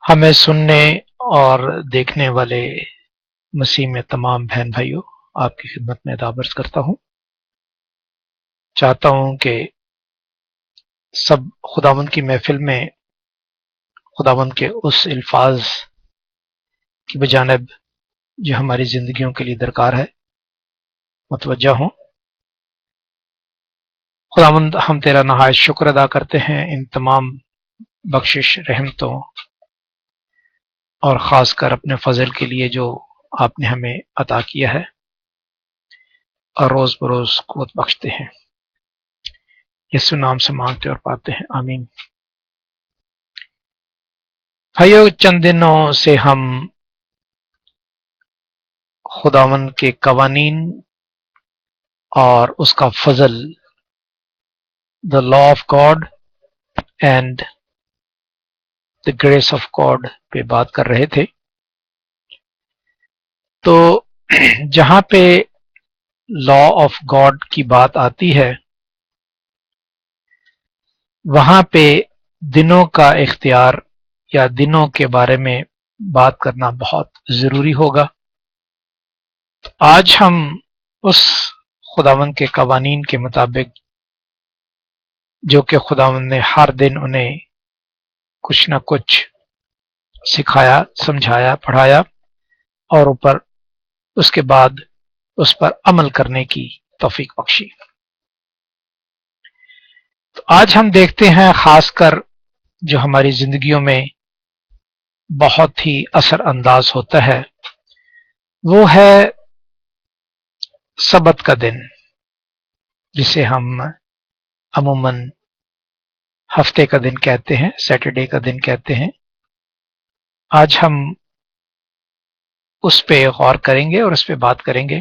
हमें सुनने और देखने वाले मसीह में तमाम बहन भाइयों, आपकी खिदमत में अदाब अर्ज़ करता हूँ। चाहता हूँ कि सब खुदावंद की महफिल में खुदावंद के उस अल्फाज की बजानिब जो हमारी जिंदगियों के लिए दरकार है मुतवज्जा हों। खुदावंद, हम तेरा नहायत शुक्र अदा करते हैं इन तमाम बख्शिश रहमतों और ख़ासकर अपने फजल के लिए जो आपने हमें अता किया है और रोज़ बरोज़ क़ुव्वत बख्शते हैं। यीशु नाम से मांगते और पाते हैं, आमीन। भाइयों, चंद दिनों से हम खुदावंद के कवानीन और उसका फजल, the law of God and the grace of God पे बात कर रहे थे। तो जहां पे लॉ ऑफ गॉड की बात आती है वहां पे दिनों का इख्तियार या दिनों के बारे में बात करना बहुत जरूरी होगा। तो आज हम उस खुदावंद के कवानीन के मुताबिक, जो कि खुदावंद ने हर दिन उन्हें कुछ न कुछ सिखाया, समझाया, पढ़ाया और ऊपर उसके बाद उस पर अमल करने की तौफीक बख्शी। तो आज हम देखते हैं, खासकर जो हमारी जिंदगियों में बहुत ही असर अंदाज होता है, वो है सबत का दिन, जिसे हम अमूमन हफ्ते का दिन कहते हैं, सैटरडे का दिन कहते हैं। आज हम उस पे गौर करेंगे और उस पे बात करेंगे।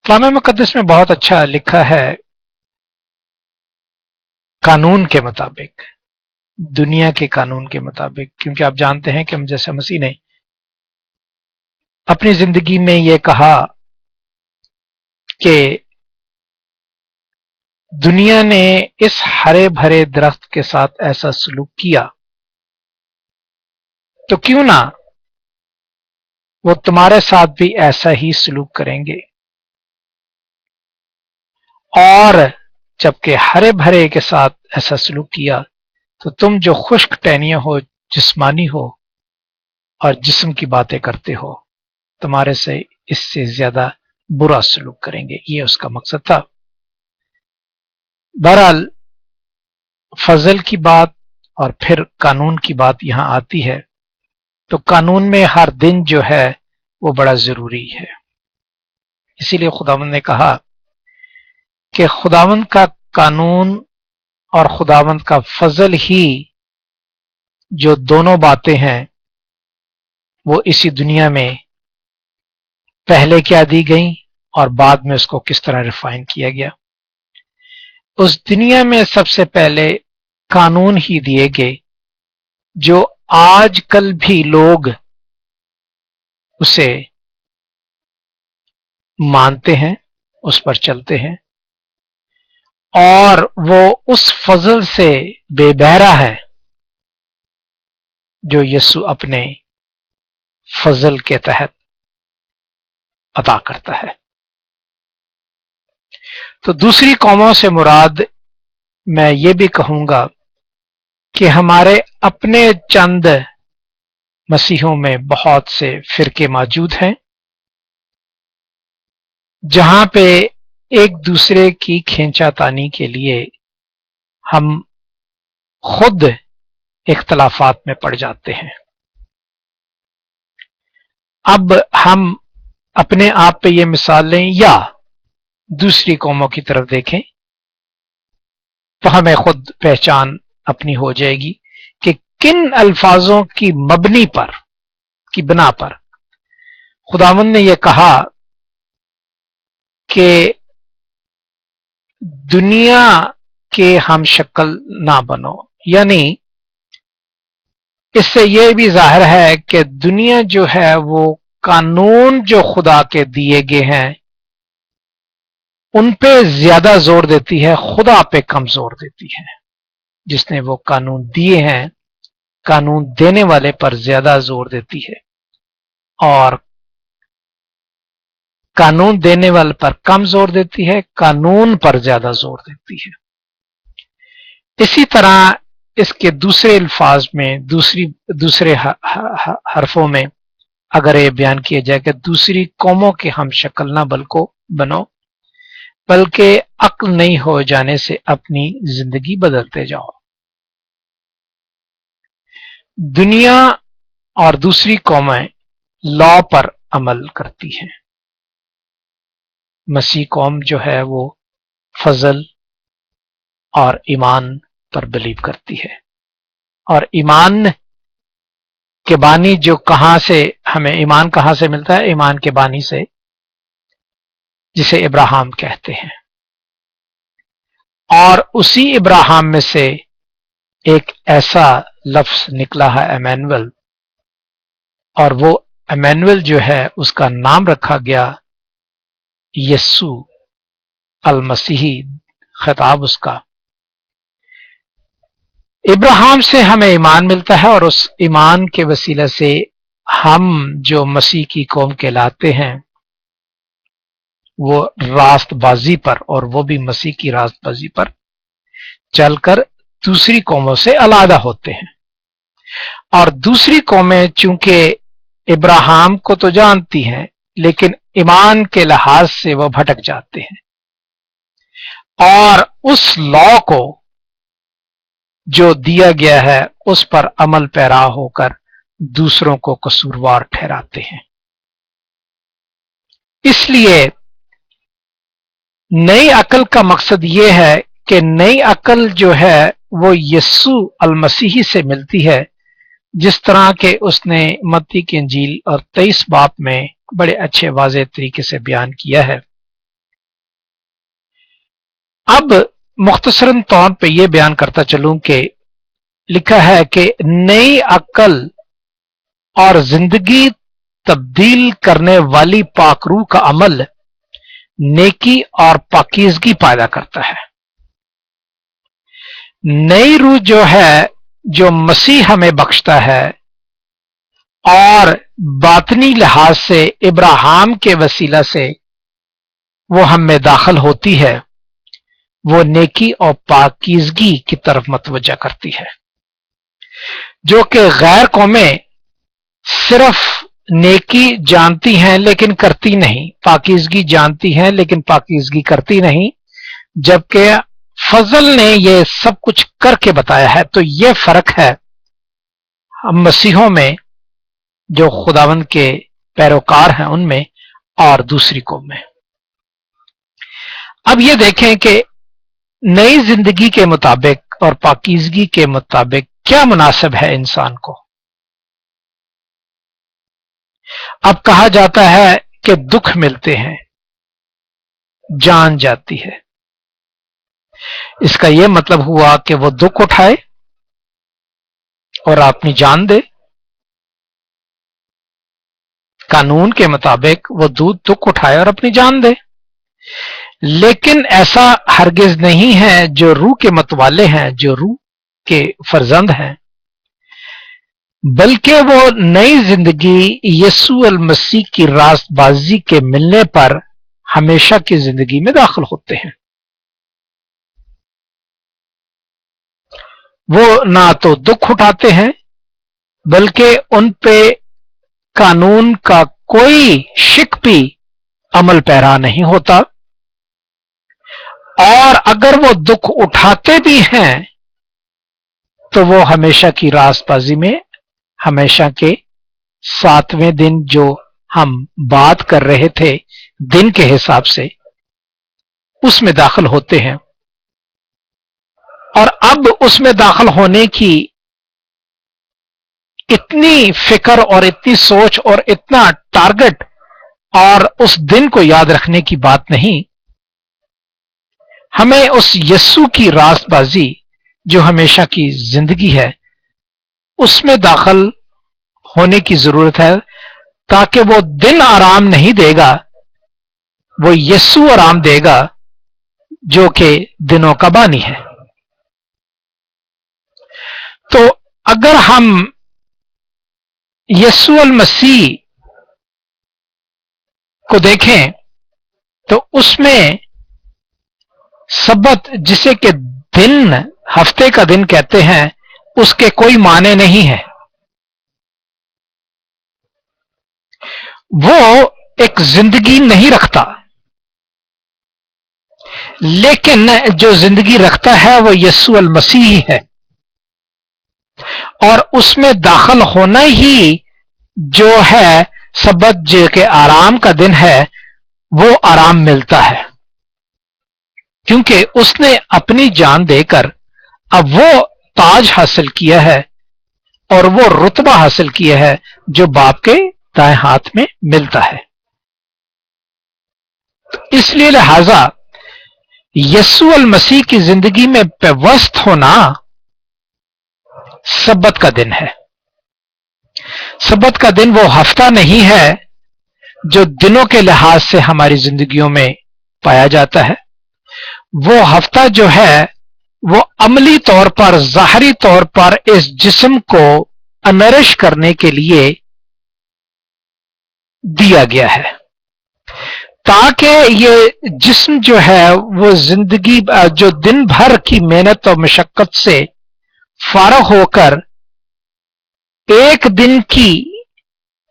कलाम मुकद्दस में बहुत अच्छा लिखा है, कानून के मुताबिक, दुनिया के कानून के मुताबिक, क्योंकि आप जानते हैं कि हम जैसे मसीह ने अपनी जिंदगी में ये कहा कि दुनिया ने इस हरे भरे दरख्त के साथ ऐसा सलूक किया, तो क्यों ना वो तुम्हारे साथ भी ऐसा ही सलूक करेंगे। और जबकि हरे भरे के साथ ऐसा सलूक किया, तो तुम जो खुश्क टहनियां हो, जिस्मानी हो और जिस्म की बातें करते हो, तुम्हारे से इससे ज्यादा बुरा सलूक करेंगे। ये उसका मकसद था। बहरहाल फजल की बात और फिर कानून की बात यहां आती है, तो कानून में हर दिन जो है वो बड़ा जरूरी है। इसीलिए खुदावंद ने कहा कि खुदावंद का कानून और खुदावंद का फजल ही जो दोनों बातें हैं वो इसी दुनिया में पहले क्या दी गई और बाद में उसको किस तरह रिफाइन किया गया। उस दुनिया में सबसे पहले कानून ही दिए गए, जो आजकल भी लोग उसे मानते हैं, उस पर चलते हैं, और वो उस फजल से बेबहरा है जो यीशु अपने फजल के तहत अता करता है। तो दूसरी कौमों से मुराद मैं ये भी कहूंगा कि हमारे अपने चंद मसीहों में बहुत से फिरके मौजूद हैं, जहां पे एक दूसरे की खींचातानी के लिए हम खुद इख्तलाफात में पड़ जाते हैं। अब हम अपने आप पे ये मिसाल लें या दूसरी कौमों की तरफ देखें, तो हमें खुद पहचान अपनी हो जाएगी कि किन अल्फाजों की मबनी पर, की बिना पर खुदावंद ने यह कहा कि दुनिया के हम शक्ल ना बनो। यानी इससे यह भी जाहिर है कि दुनिया जो है वो कानून जो खुदा के दिए गए हैं उन पे ज्यादा जोर देती है, खुदा पे कम जोर देती है। जिसने वो कानून दिए हैं कानून देने वाले पर ज्यादा जोर देती है और कानून देने वाले पर कम जोर देती है, कानून पर ज्यादा जोर देती है। इसी तरह इसके दूसरे अल्फाज में दूसरे हरफों में अगर ये बयान किया जाए कि दूसरी कौमों के हम शक्ल ना बनो, बल्कि अक्ल नहीं हो जाने से अपनी जिंदगी बदलते जाओ। दुनिया और दूसरी कौमें लॉ पर अमल करती हैं। मसीह कौम जो है वो फजल और ईमान पर बिलीव करती है, और ईमान के बानी जो हमें ईमान कहां से मिलता है? ईमान के बानी से, जिसे इब्राहिम कहते हैं। और उसी इब्राहिम में से एक ऐसा लफ्ज निकला है एमैनुअल, और वो एमैनुअल जो है उसका नाम रखा गया यस्सु अल मसीही, खिताब उसका। इब्राहिम से हमें ईमान मिलता है और उस ईमान के वसीले से हम जो मसीह की कौम कहलाते हैं वो रास्तबाजी पर, और वो भी मसीह की रास्तबाजी पर चलकर दूसरी कौमों से अलग होते हैं। और दूसरी कौमें चूंकि इब्राहिम को तो जानती हैं, लेकिन ईमान के लिहाज से वो भटक जाते हैं और उस लॉ को जो दिया गया है उस पर अमल पैरा होकर दूसरों को कसूरवार ठहराते हैं। इसलिए नई अकल का मकसद यह है कि नई अकल जो है वो यस्सु अल मसीही से मिलती है, जिस तरह के उसने मत्ती की इंजील और 23 बाब में बड़े अच्छे वाज़ेह तरीके से बयान किया है। अब मुख्तसरन तौर पे यह बयान करता चलूं कि लिखा है कि नई अकल और जिंदगी तब्दील करने वाली पाक रूह का अमल नेकी और पाकीज़गी पैदा करता है। नई रूह जो है, जो मसीह हमें बख्शता है और बातनी लिहाज से इब्राहिम के वसीला से वो हम में दाखिल होती है, वो नेकी और पाकीज़गी की तरफ मतवज्जा करती है, जो कि गैर कौमें सिर्फ नेकी जानती हैं लेकिन करती नहीं, पाकीज़गी जानती हैं लेकिन पाकीज़गी करती नहीं, जबकि फजल ने यह सब कुछ करके बताया है। तो यह फर्क है हम मसीहों में जो खुदावंद के पैरोकार हैं उनमें और दूसरी कौम में। अब यह देखें कि नई जिंदगी के मुताबिक और पाकीज़गी के मुताबिक क्या मुनासिब है इंसान को। अब कहा जाता है कि दुख मिलते हैं, जान जाती है। इसका यह मतलब हुआ कि वो दुख उठाए और अपनी जान दे। कानून के मुताबिक वो दुख उठाए और अपनी जान दे, लेकिन ऐसा हरगिज नहीं है। जो रूह के मतवाले हैं, जो रूह के फर्जंद हैं, बल्कि वो नई जिंदगी यीशु अल मसीह की रास्तबाजी के मिलने पर हमेशा की जिंदगी में दाखिल होते हैं। वो ना तो दुख उठाते हैं, बल्कि उन पे कानून का कोई शिक भी अमल पैरा नहीं होता, और अगर वो दुख उठाते भी हैं तो वो हमेशा की रास्तबाजी में, हमेशा के 7वें दिन जो हम बात कर रहे थे दिन के हिसाब से, उसमें दाखिल होते हैं। और अब उसमें दाखिल होने की इतनी फिक्र और इतनी सोच और इतना टारगेट और उस दिन को याद रखने की बात नहीं। हमें उस यस्सु की रास्तबाजी जो हमेशा की जिंदगी है उसमें दाखिल होने की जरूरत है, ताकि वो दिन आराम नहीं देगा, वो यस्सु आराम देगा जो कि दिनों का बानी है। तो अगर اگر ہم یسوع المسیح کو دیکھیں تو اس میں سبت جسے کہ دن ہفتے کا دن کہتے ہیں اس کے کوئی معنی نہیں ہے. وہ ایک زندگی نہیں رکھتا، لیکن جو زندگی رکھتا ہے وہ یسوع المسیح ہے، اور اس میں داخل ہونا ہی جو ہے سبت جو کہ آرام کا دن ہے وہ آرام ملتا ہے، کیونکہ اس نے اپنی جان دے کر اب وہ تاج حاصل کیا ہے اور وہ رتبہ حاصل کیا ہے جو باپ کے دائیں ہاتھ میں ملتا ہے. تو اس لیے لہذا یسوع المسیح کی زندگی میں پیوست ہونا سبت کا دن ہے. سبت کا دن وہ ہفتہ نہیں ہے جو دنوں کے لحاظ سے ہماری زندگیوں میں پایا جاتا ہے. وہ ہفتہ جو ہے وہ عملی طور پر، ظاہری طور پر اس جسم کو انرش کرنے کے لیے دیا گیا ہے، تاکہ یہ جسم جو ہے وہ زندگی جو دن بھر کی محنت اور مشقت سے فارغ ہو کر ایک دن کی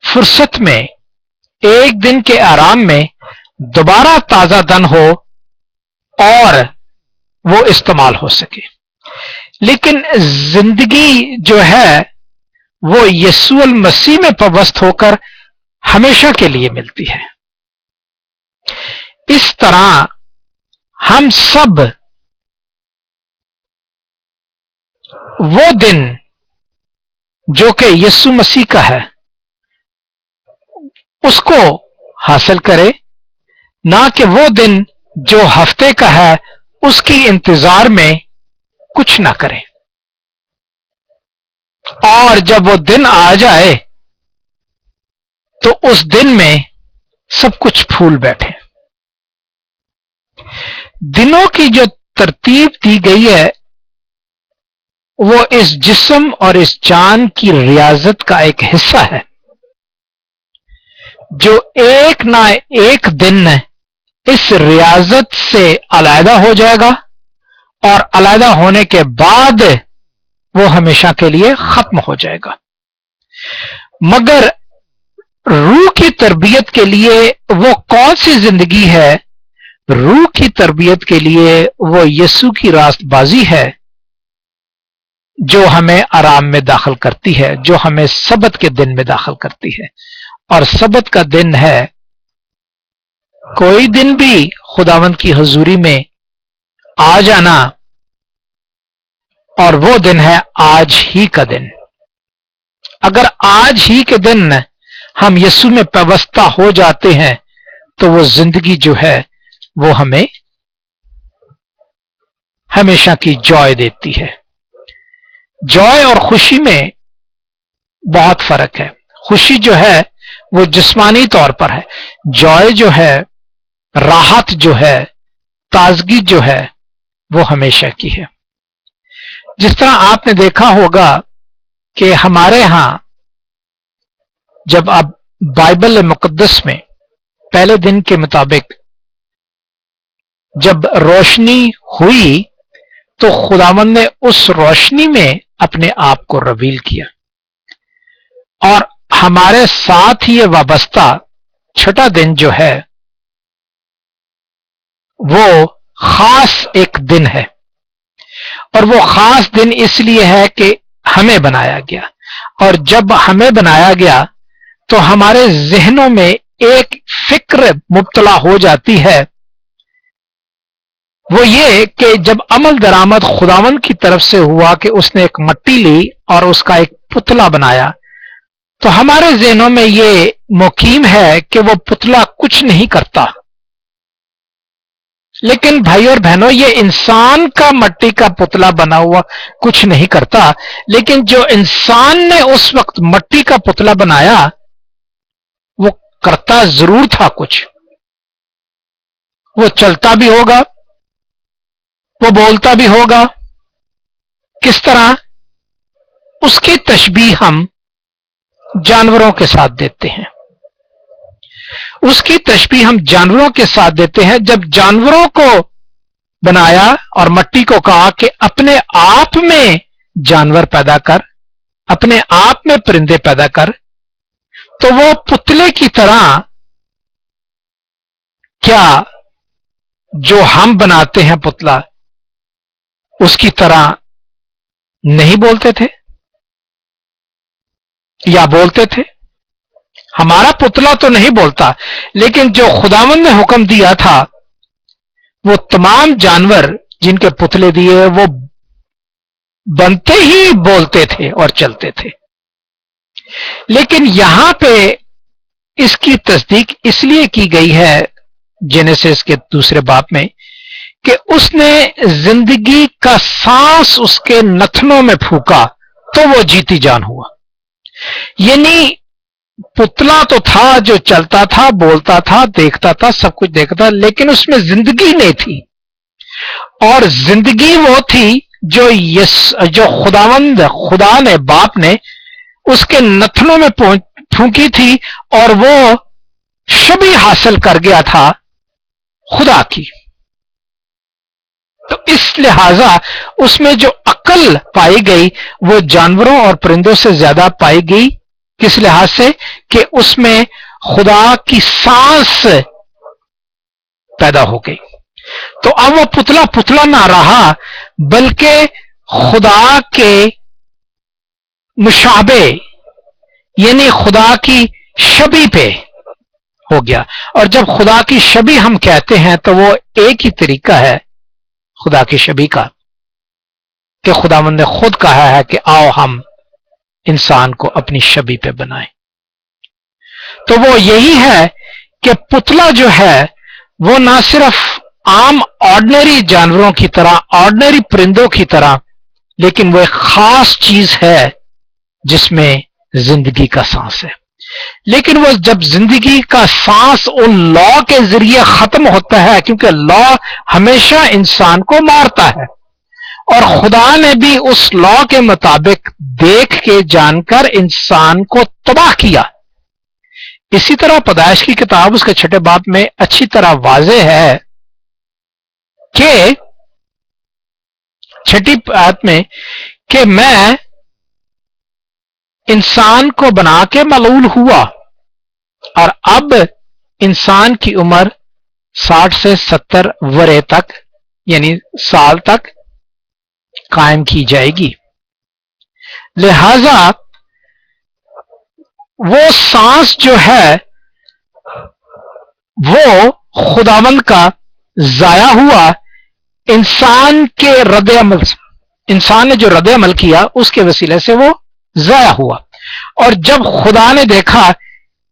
فرصت میں، ایک دن کے آرام میں دوبارہ تازہ دن ہو اور وہ استعمال ہو سکے. لیکن زندگی جو ہے وہ یسوع المسیح میں پیوست ہو کر ہمیشہ کے لیے ملتی ہے. اس طرح ہم سب وہ دن جو کہ یسوع مسیح کا ہے اس کو حاصل کرے، نہ کہ وہ دن جو ہفتے کا ہے اس کی انتظار میں کچھ نہ کرے، اور جب وہ دن آ جائے تو اس دن میں سب کچھ پھول بیٹھے. دنوں کی جو ترتیب دی گئی ہے وہ اس جسم اور اس جان کی ریاضت کا ایک حصہ ہے، جو ایک نہ ایک دن اس ریاضت سے علیحدہ ہو جائے گا، اور علیحدہ ہونے کے بعد وہ ہمیشہ کے لیے ختم ہو جائے گا. مگر روح کی تربیت کے لیے وہ کون سی زندگی ہے؟ روح کی تربیت کے لیے وہ یسوع کی راست بازی ہے جو ہمیں آرام میں داخل کرتی ہے، جو ہمیں سبت کے دن میں داخل کرتی ہے. اور سبت کا دن ہے کوئی دن بھی خداوند کی حضوری میں آ جانا، اور وہ دن ہے آج ہی کا دن. اگر آج ہی کے دن ہم یسوع میں پیوستہ ہو جاتے ہیں تو وہ زندگی جو ہے وہ ہمیں ہمیشہ کی جوائے دیتی ہے. جوائے اور خوشی میں بہت فرق ہے. خوشی جو ہے وہ جسمانی طور پر ہے، جوائے جو ہے، راحت جو ہے، تازگی جو ہے وہ ہمیشہ کی ہے. جس طرح آپ نے دیکھا ہوگا کہ ہمارے ہاں جب اب بائبل مقدس میں پہلے دن کے مطابق جب روشنی ہوئی تو خداوند نے اس روشنی میں اپنے آپ کو ریویل کیا، اور ہمارے ساتھ یہ وابستہ چھٹا دن جو ہے وہ خاص ایک دن ہے. اور وہ خاص دن اس لیے ہے کہ ہمیں بنایا گیا، اور جب ہمیں بنایا گیا تو ہمارے ذہنوں میں ایک فکر مبتلا ہو جاتی ہے، وہ یہ کہ جب عمل درآمد خداوند کی طرف سے ہوا کہ اس نے ایک مٹی لی اور اس کا ایک پتلا بنایا، تو ہمارے ذہنوں میں یہ مقیم ہے کہ وہ پتلا کچھ نہیں کرتا. لیکن بھائی اور بہنوں، یہ انسان کا مٹی کا پتلا بنا ہوا کچھ نہیں کرتا، لیکن جو انسان نے اس وقت مٹی کا پتلا بنایا وہ کرتا ضرور تھا کچھ. وہ چلتا بھی ہوگا، وہ بولتا بھی ہوگا. کس طرح؟ اس کی تشبیہ ہم جانوروں کے ساتھ دیتے ہیں. اس کی تشبیہ ہم جانوروں کے ساتھ دیتے ہیں. جب جانوروں کو بنایا اور مٹی کو کہا کہ اپنے آپ میں جانور پیدا کر، اپنے آپ میں پرندے پیدا کر، تو وہ پتلے کی طرح کیا جو ہم بناتے ہیں پتلا اس کی طرح نہیں بولتے تھے یا بولتے تھے؟ ہمارا پتلا تو نہیں بولتا، لیکن جو خداوند نے حکم دیا تھا وہ تمام جانور جن کے پتلے دیے وہ بنتے ہی بولتے تھے اور چلتے تھے. لیکن یہاں پہ اس کی تصدیق اس لیے کی گئی ہے جینیسس کے دوسرے باب میں کہ اس نے زندگی کا سانس اس کے نتنوں میں پھونکا تو وہ جیتی جان ہوا. یعنی پتلا تو تھا جو چلتا تھا، بولتا تھا، دیکھتا تھا، سب کچھ دیکھتا تھا، لیکن اس میں زندگی نہیں تھی. اور زندگی وہ تھی جو خداوند خدا نے باپ نے اس کے نتنوں میں پھونکی تھی، اور وہ شبیہ حاصل کر گیا تھا خدا کی. تو اس لہذا اس میں جو عقل پائی گئی وہ جانوروں اور پرندوں سے زیادہ پائی گئی. کس لحاظ سے؟ کہ اس میں خدا کی سانس پیدا ہو گئی. تو اب وہ پتلا نہ رہا، بلکہ خدا کے مشابہ یعنی خدا کی شبیہ پہ ہو گیا. اور جب خدا کی شبیہ ہم کہتے ہیں تو وہ ایک ہی طریقہ ہے خدا کی شبیہ کا کہ خداوند نے خود کہا ہے کہ آؤ ہم انسان کو اپنی شبیہ پہ بنائیں. تو وہ یہی ہے کہ پتلا جو ہے وہ نہ صرف عام آرڈنری جانوروں کی طرح، آرڈنری پرندوں کی طرح، لیکن وہ ایک خاص چیز ہے جس میں زندگی کا سانس ہے. لیکن وہ جب زندگی کا سانس ان لا کے ذریعے ختم ہوتا ہے، کیونکہ لا ہمیشہ انسان کو مارتا ہے، اور خدا نے بھی اس لا کے مطابق دیکھ کے جان کر انسان کو تباہ کیا. اسی طرح پیدائش کی کتاب اس کے 6 باب میں اچھی طرح واضح ہے کہ 6 آیت میں کہ میں انسان کو بنا کے ملعون ہوا، اور اب انسان کی عمر 60 سے 70 ورے تک یعنی سال تک قائم کی جائے گی. لہذا وہ سانس جو ہے وہ خداوند کا ضائع ہوا انسان کے رد عمل سے. انسان نے جو رد عمل کیا اس کے وسیلے سے وہ ضائع ہوا. اور جب خدا نے دیکھا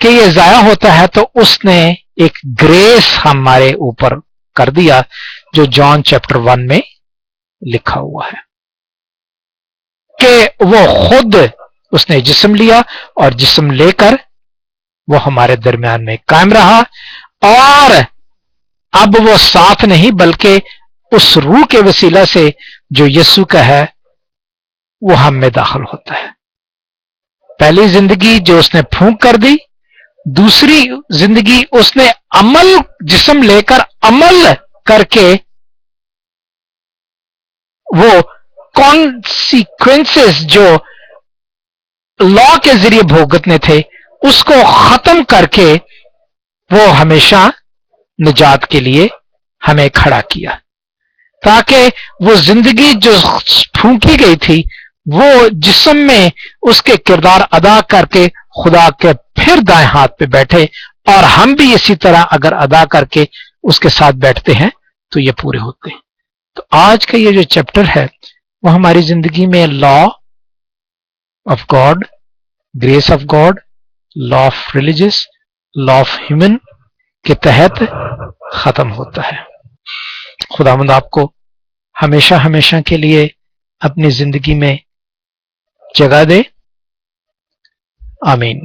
کہ یہ ضائع ہوتا ہے تو اس نے ایک گریس ہمارے اوپر کر دیا جو جان چیپٹر 1 میں لکھا ہوا ہے کہ وہ خود اس نے جسم لیا، اور جسم لے کر وہ ہمارے درمیان میں قائم رہا. اور اب وہ ساتھ نہیں بلکہ اس روح کے وسیلہ سے جو یسوع کا ہے وہ ہم میں داخل ہوتا ہے. پہلی زندگی جو اس نے پھونک کر دی، دوسری زندگی اس نے عمل جسم لے کر عمل کر کے وہ کانسیکوینسز جو لا کے ذریعے بھوگتنے تھے اس کو ختم کر کے وہ ہمیشہ نجات کے لیے ہمیں کھڑا کیا، تاکہ وہ زندگی جو پھونکی گئی تھی وہ جسم میں اس کے کردار ادا کر کے خدا کے پھر دائیں ہاتھ پہ بیٹھے، اور ہم بھی اسی طرح اگر ادا کر کے اس کے ساتھ بیٹھتے ہیں تو یہ پورے ہوتے ہیں. تو آج کا یہ جو چیپٹر ہے وہ ہماری زندگی میں law of God, grace of God, law of religious, law of human کے تحت ختم ہوتا ہے. خداوند آپ کو ہمیشہ ہمیشہ کے لیے اپنی زندگی میں جگہ دے. آمین.